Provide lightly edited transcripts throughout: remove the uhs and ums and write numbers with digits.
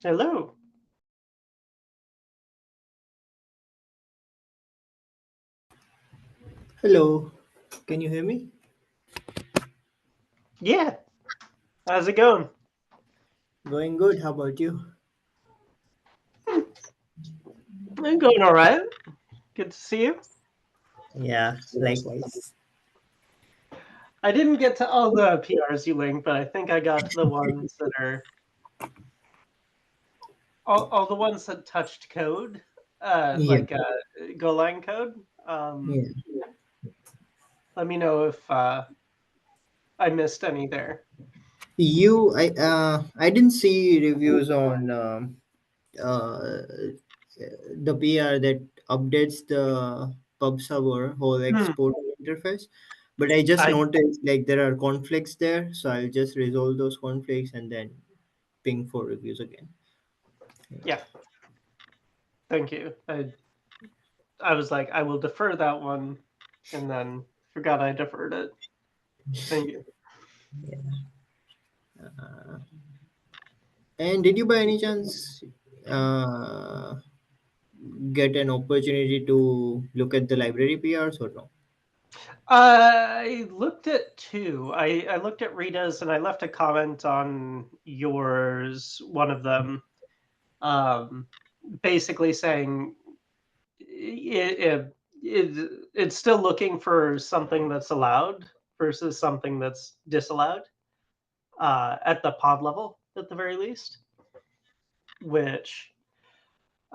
Hello. Hello, can you hear me? Yeah. How's it going? Going good. How about you? I'm going all right. Good to see you. Yeah, likewise. I didn't get to all the PRs you linked, but I think I got the ones that are all the ones that touched code, Yeah, like Golang code. Um, yeah. Let me know if I missed any there. I didn't see reviews on uh, the PR that updates the pub server whole Hmm. export interface, but I just I noticed like there are conflicts there, so I'll just resolve those conflicts and then ping for reviews again. Yeah. Thank you. I was like I will defer that one, and then forgot I deferred it. Thank you. And did you by any chance uh, get an opportunity to look at the library PRs or no? I looked at two. I looked at Rita's and I left a comment on yours, one of them, um, basically saying it's still looking for something that's allowed versus something that's disallowed at the pod level, at the very least. Which,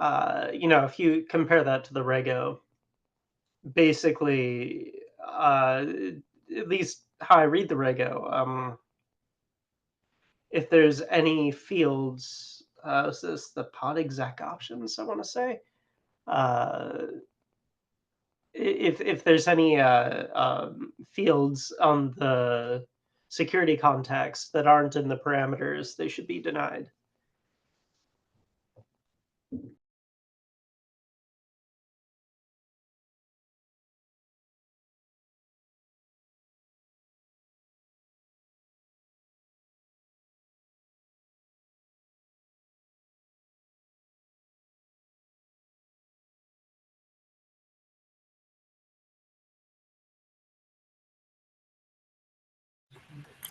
if you compare that to the Rego, basically, at least how I read the Rego, if there's any fields, is this the pod exec options? I want to say, uh, if there's any fields on the security context that aren't in the parameters, they should be denied.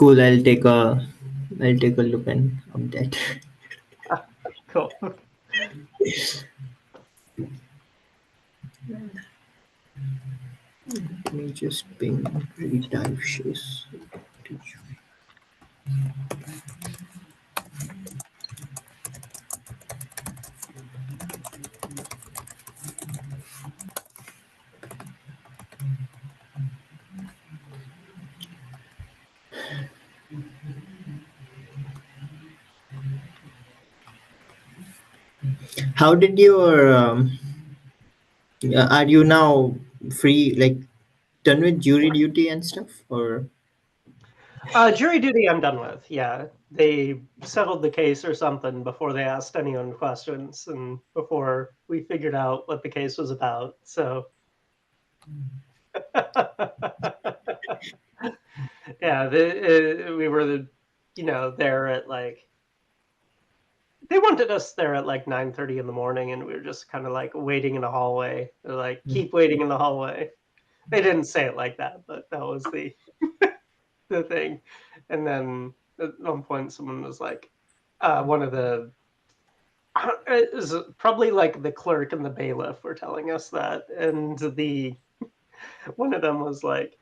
Cool. I'll take a look and update. Cool. Let me just ping retype shis. How did your are you now free, like done with jury duty and stuff, or Jury duty, I'm done with. Yeah, they settled the case or something before they asked anyone questions and before we figured out what the case was about. So, yeah, we were there at like they wanted us there at like 9:30 in the morning, and we were just kind of like waiting in the hallway. They're like, keep waiting in the hallway. They didn't say it like that, but that was the thing. And then at one point, someone was like, one of the it was probably like the clerk and the bailiff were telling us that, and the one of them was like,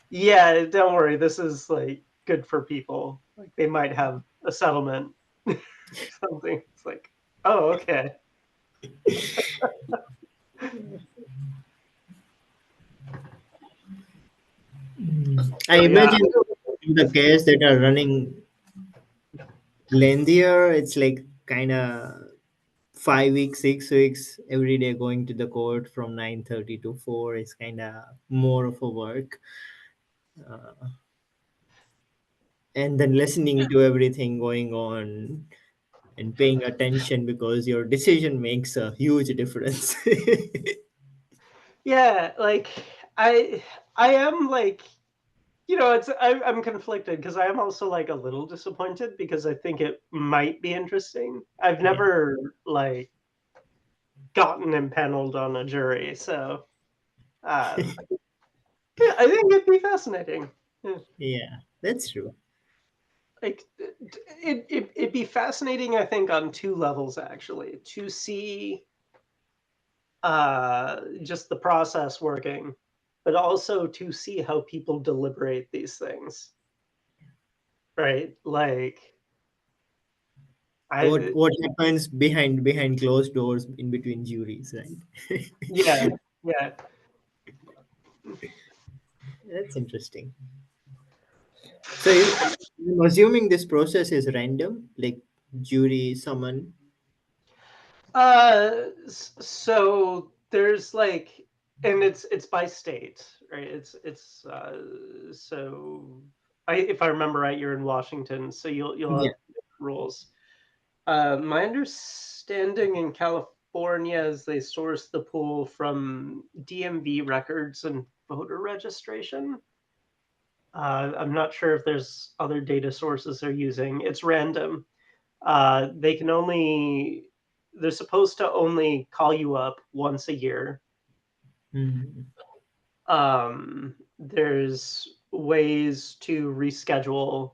"Yeah, don't worry, this is like good for people. Like they might have a settlement or something." It's like, oh, okay. I So yeah, imagine in the case that are running lengthier, it's like kind of 5 weeks, 6 weeks every day going to the court from 9:30 to 4 is kind of more of a work, and then listening to everything going on and paying attention because your decision makes a huge difference. yeah, like I I am like I'm conflicted because I am also like a little disappointed because I think it might be interesting. I've Yeah. never like gotten impaneled on a jury, so um, yeah, I think it'd be fascinating. Yeah. Yeah, that's true. Like it'd be fascinating, I think, on two levels actually, to see just the process working, but also to see how people deliberate these things, right? Like I What happens behind closed doors in between juries, right? yeah, yeah. That's interesting. So I'm assuming this process is random, like jury summon. So there's like, and it's by state, right? So if I remember right, you're in Washington, so you'll Yeah. have different rules. My understanding in California is they source the pool from DMV records and voter registration. I'm not sure if there's other data sources they're using. It's random. They can only they're supposed to only call you up once a year. Mhm. There's ways to reschedule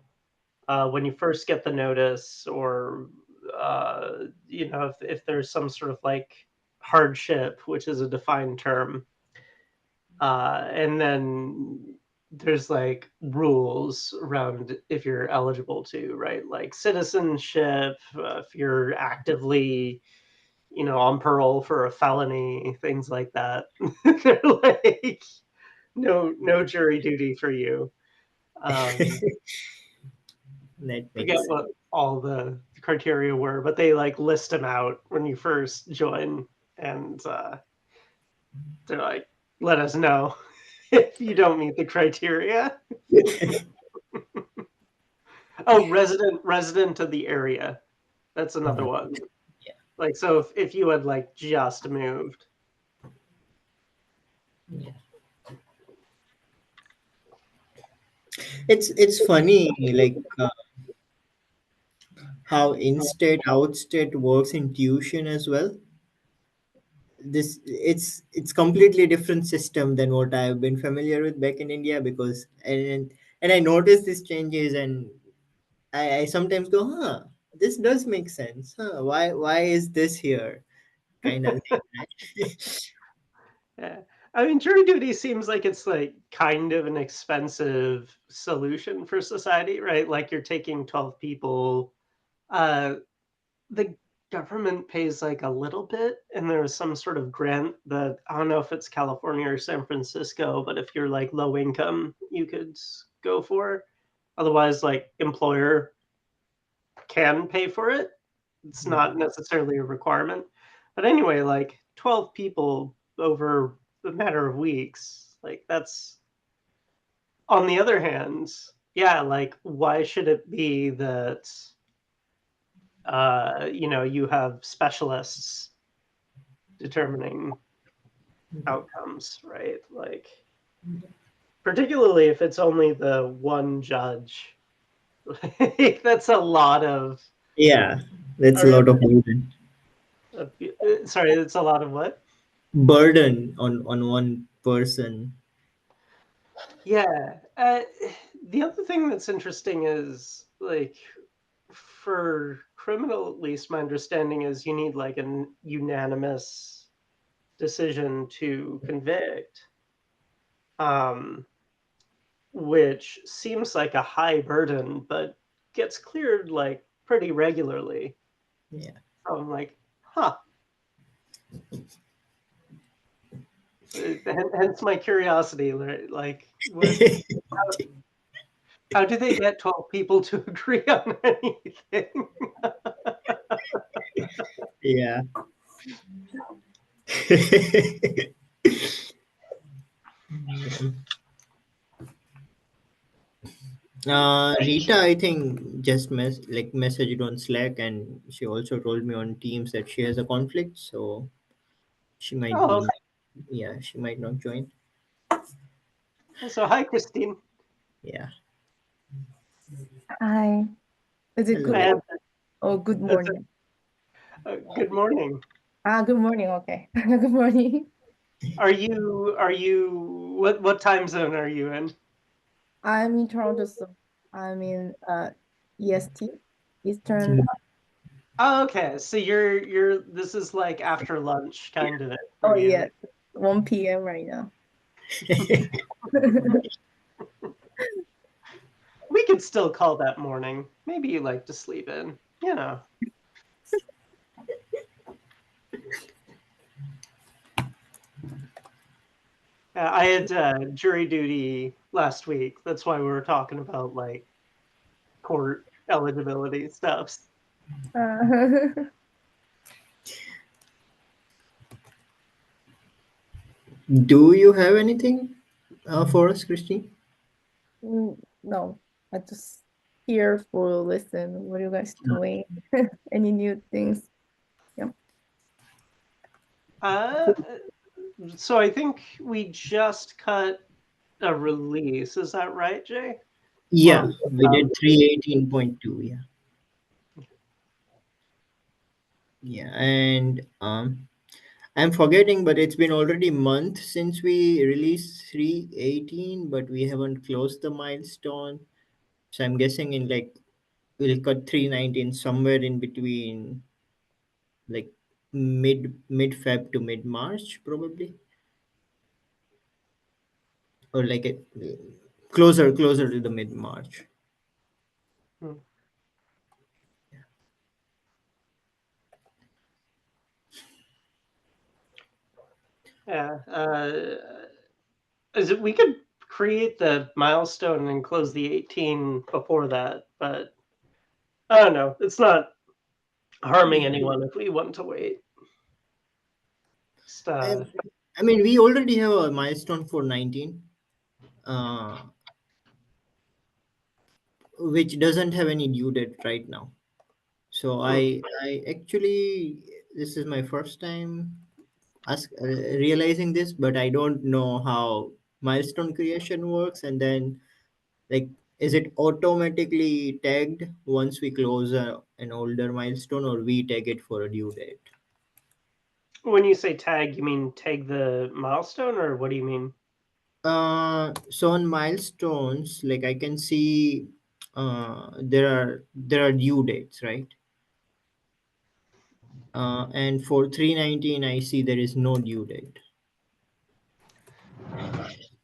when you first get the notice, or if there's some sort of like hardship, which is a defined term, and then there's like rules around if you're eligible to, right? Like citizenship, if you're actively on parole for a felony, things like that. They're like, no jury duty for you. Um, That Forget makes sense. what all the criteria were, but they like list them out when you first join, and they're like, let us know if you don't meet the criteria. Oh, resident of the area. That's another Mhm. one. Yeah. Like, so if you had like just moved. Yeah. It's funny, like how in-state, out-state works in tuition as well. This it's completely different system than what I've been familiar with back in India, because and I notice these changes, and I sometimes go, huh, this does make sense. Huh, why is this here? Kind of thing, right? Yeah. I mean, jury duty seems like it's like kind of an expensive solution for society, right? Like you're taking 12 people. Uh, the government pays like a little bit, and there's some sort of grant that I don't know if it's California or San Francisco, but if you're like low income, you could go for. Otherwise, like employer can pay for it. It's Yeah. not necessarily a requirement. But anyway, like 12 people over a matter of weeks, like that's on the other hand, yeah, like why should it be that you have specialists determining outcomes, right? Like particularly if it's only the one judge. Like that's a lot of Yeah, that's a or, lot of sorry, it's a lot of what? burden on one person. Yeah. The other thing that's interesting is like for criminal, at least my understanding is you need like an unanimous decision to convict, um, which seems like a high burden, but gets cleared like pretty regularly. Yeah. So I'm like, huh. Hence my curiosity, right? Like, how do they get 12 people to agree on anything? Yeah. Rita, I think just messaged on Slack, and she also told me on Teams that she has a conflict, so she might Oh, be, yeah, she might not join. okay. So hi, Christine. Yeah. Hi. Is it good? Hello. And Oh, good that's morning. good morning. Good morning. Okay. Good morning. Are you what time zone are you in? I'm in Toronto, so I'm in EST, Eastern. Oh, okay. So you're this is like after lunch kind of it for Oh, you. yes. 1 p.m. right now. We could still call that morning. Maybe you like to sleep in, you know. I had jury duty last week. That's why we were talking about like court eligibility stuff. Uh, Do you have anything for us, Christine? no, I just here for listen. What are you guys doing? Any new things? Yeah. Uh, so I think we just cut a release. Is that right, Jay? Or are Yeah, we we about did 318.2. Yeah. Yeah. And I'm forgetting, but it's been already a month since we released 318, but we haven't closed the milestone. So I'm guessing in like we'll cut 319 somewhere in between, like mid Feb to mid March probably, or like closer to the mid March. Hmm. Yeah. Is it we could create the milestone and close the 18 before that, but I don't know. It's not harming Yeah. anyone if we want to wait. Just, I, I mean, we already have a milestone for 19, uh, which doesn't have any due date right now. So hmm. I actually, this is my first time realizing this, but I don't know how milestone creation works. And then, like, is it automatically tagged once we close an older milestone, or we tag it for a due date? When you say tag, you mean tag the milestone, or what do you mean? So on milestones, like I can see, there are due dates, right? And for 319, I see there is no due date.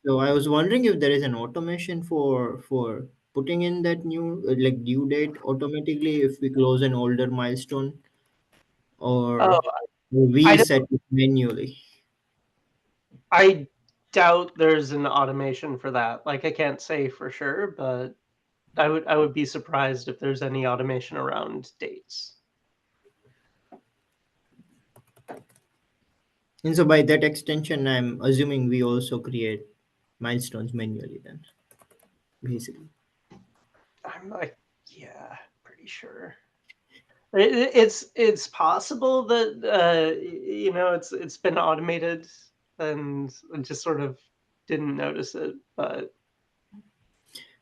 So I was wondering if there is an automation for putting in that new like due date automatically if we close an older milestone, Oh, or we I set don't. it manually. I doubt there's an automation for that. Like, I can't say for sure, but I would be surprised if there's any automation around dates. And so by that extension, I'm assuming we also create milestones manually then, basically. I'm like, yeah, pretty sure. It's possible that it's been automated and I just sort of didn't notice it, but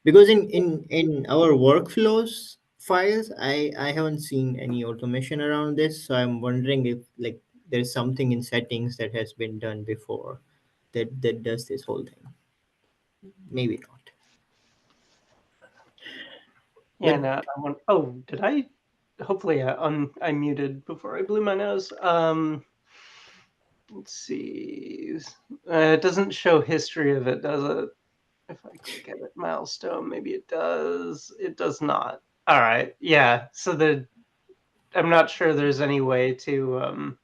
Because in our workflows files, I haven't seen any automation around this, so I'm wondering if like there's something in settings that has been done before that does this whole thing. Maybe not. yeah, But no, I want. Oh, did I? Hopefully, I muted before I blew my nose. Let's see. It doesn't show history of it, does it? If I click edit milestone, maybe it does. It does not. All right. Yeah. So I'm not sure there's any way to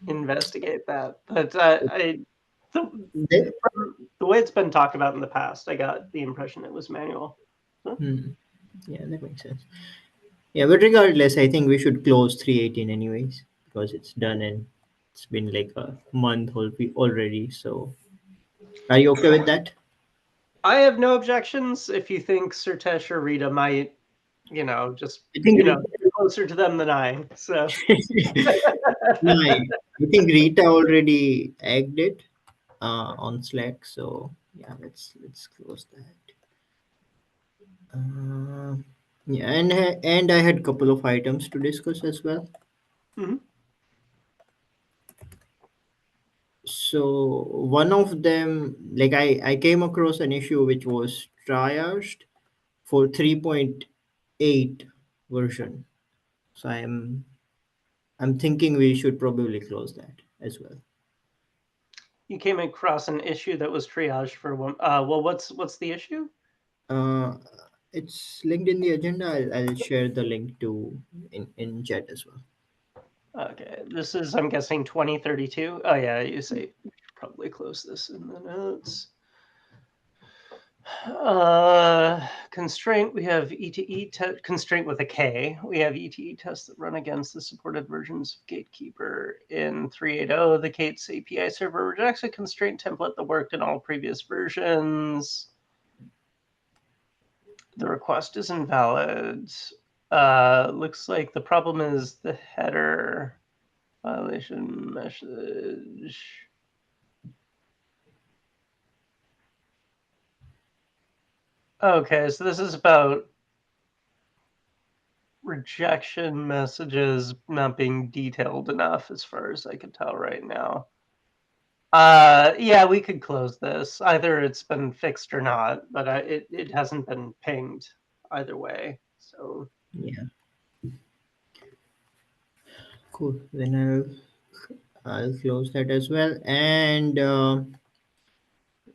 investigate that, but the, the, from the way it's been talked about in the past, I got the impression it was manual. Huh? yeah, that makes sense. Yeah, but regardless, I think we should close 318 anyways because it's done and it's been like a month already. So are you okay with that? I have no objections if you think Surtesh or Rita might, just I think be closer to them than I. So no, I think Rita already egged it on Slack. So Yeah, let's close that. Uh, yeah, and I had couple of items to discuss as well. Mhm. So one of them, like I came across an issue which was triaged for 3.8 version. So I'm thinking we should probably close that as well. You came across an issue that was triaged for one. Well, what's the issue? Uh, it's linked in the agenda. I'll share the link to in chat as well. Okay, this is, I'm guessing, 2032. Oh yeah, you say we should probably close this in the notes. Constraint, we have E constraint with a K. We have ETE tests that run against the supported versions of Gatekeeper in 3.8.0. The K8s API server rejects a constraint template that worked in all previous versions. The request is invalid. Looks like the problem is the header violation message. Okay, so this is about rejection messages not being detailed enough as far as I can tell right now. Yeah, we could close this. Either it's been fixed or not, but it hasn't been pinged either way. So Yeah, cool. Then I'll close that as well. And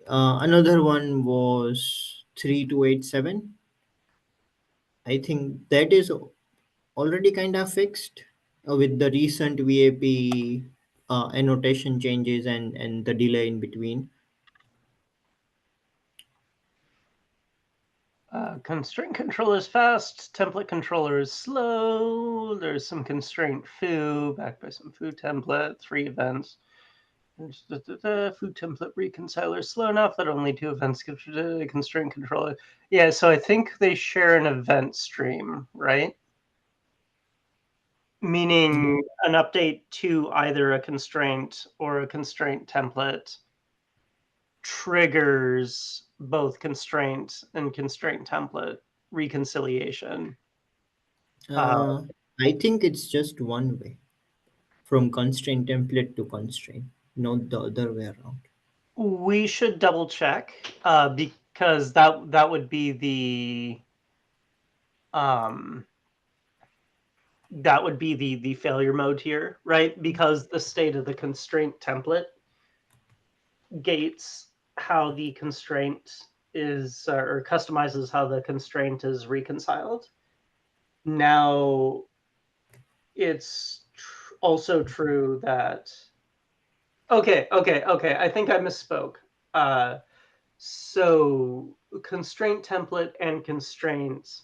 another one was 3287. I think that is already kind of fixed with the recent VAP annotation changes and the delay in between. constraint controller is fast, template controller is slow. There's some constraint foo backed by some foo template, 3 events. Food template reconciler slow enough that only 2 events give the constraint controller. Yeah, so I think they share an event stream, right? Meaning an update to either a constraint or a constraint template triggers both constraint and constraint template reconciliation. Uh, Uh, I think it's just one way from constraint template to constraint, not the other way around. we should double check because that would be um, the failure mode here, right? Because the state of the constraint template gates how the constraint is or customizes how the constraint is reconciled. Now, it's also true that okay. I think I misspoke. Uh, so constraint template and constraint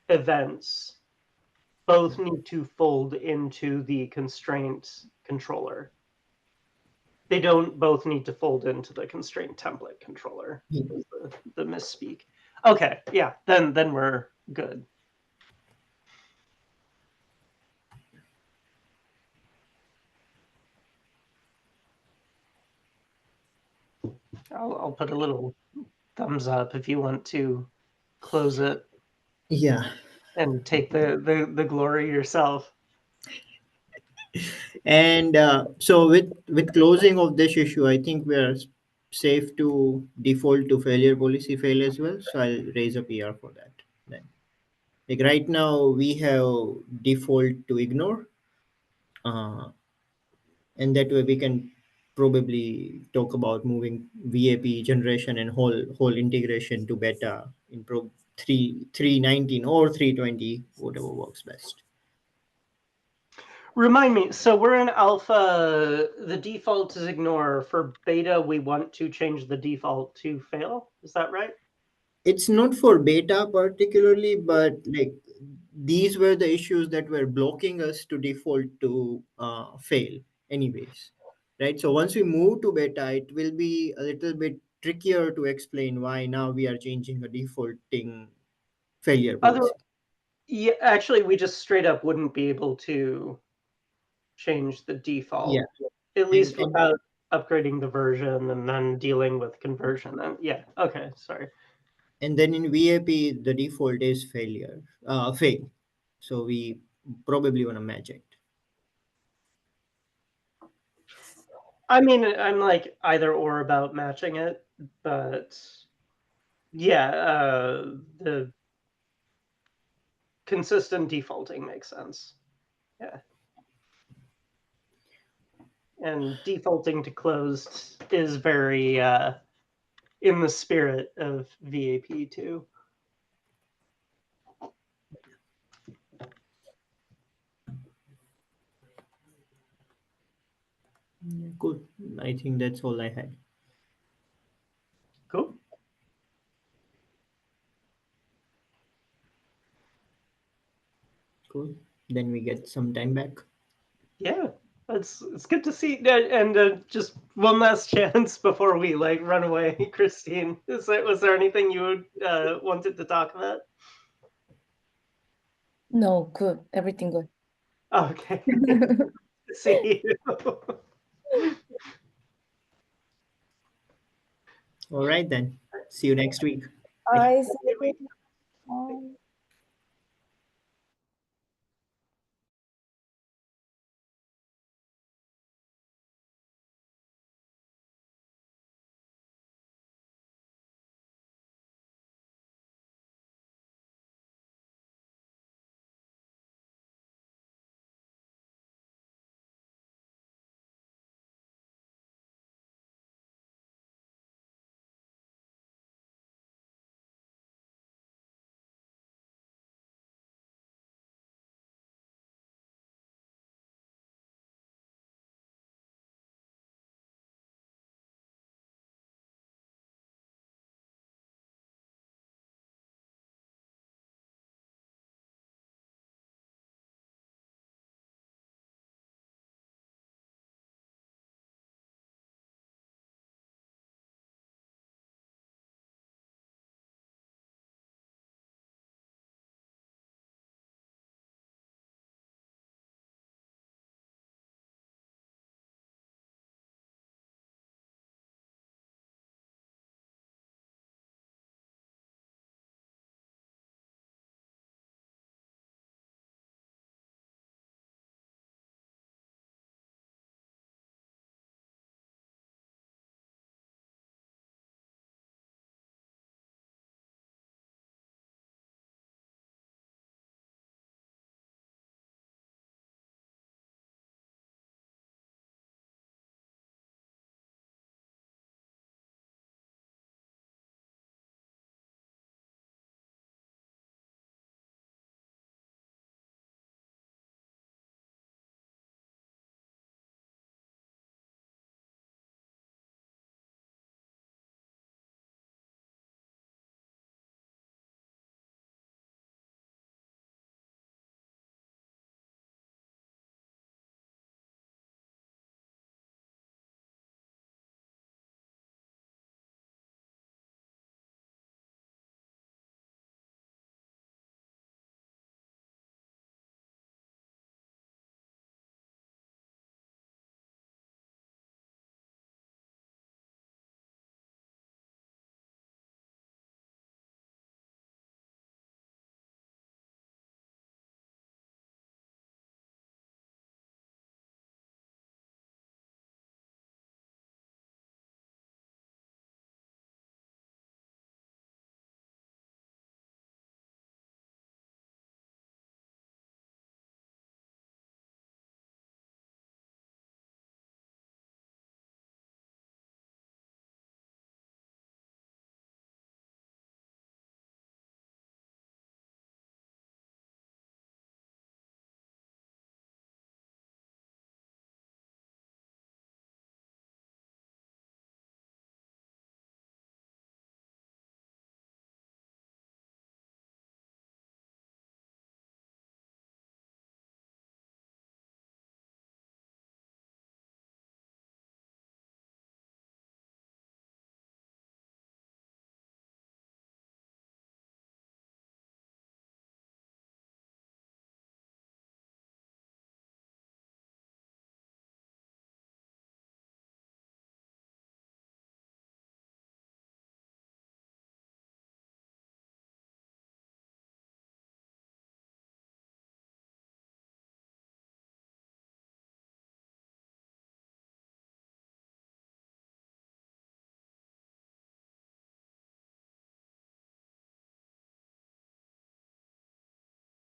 events both need to fold into the constraint controller. They don't both need to fold into the constraint template controller. Hmm. Is the misspeak. Okay, yeah, then we're good. I'll put a little thumbs up if you want to close it Yeah, and take the glory yourself. and so with closing of this issue, I think we are safe to default to failure policy fail as well. So I'll raise a PR for that. Then, like right now, we have default to ignore, uh, and that way we can probably talk about moving VAP generation and whole integration to beta in Pro 319 or 320, whatever works best. Remind me, so we're in alpha, the default is ignore. For beta, we want to change the default to fail. Is that right? It's not for beta particularly, but like these were the issues that were blocking us to default to fail anyways, right? So once we move to beta, it will be a little bit trickier to explain why now we are changing a defaulting failure Other, policy. yeah, actually, we just straight up wouldn't be able to change the Yeah, default, at and least without. upgrading the version and then dealing with conversion. And yeah, okay, sorry. And then in VIP, the default is fail. So we probably want to match it. I mean, I'm like either or about matching it, but yeah, the consistent defaulting makes sense. Yeah. And defaulting to closed is very in the spirit of VAP too. Yeah, cool. I think that's all I had. Cool. Cool. Then we get some time back. Yeah, it's good to see. And just one last chance before we like run away, Christine. Was there anything you wanted to talk about? No, good. Everything good. Okay. See you. All right then. See you next week. All Bye. right. See you. Bye.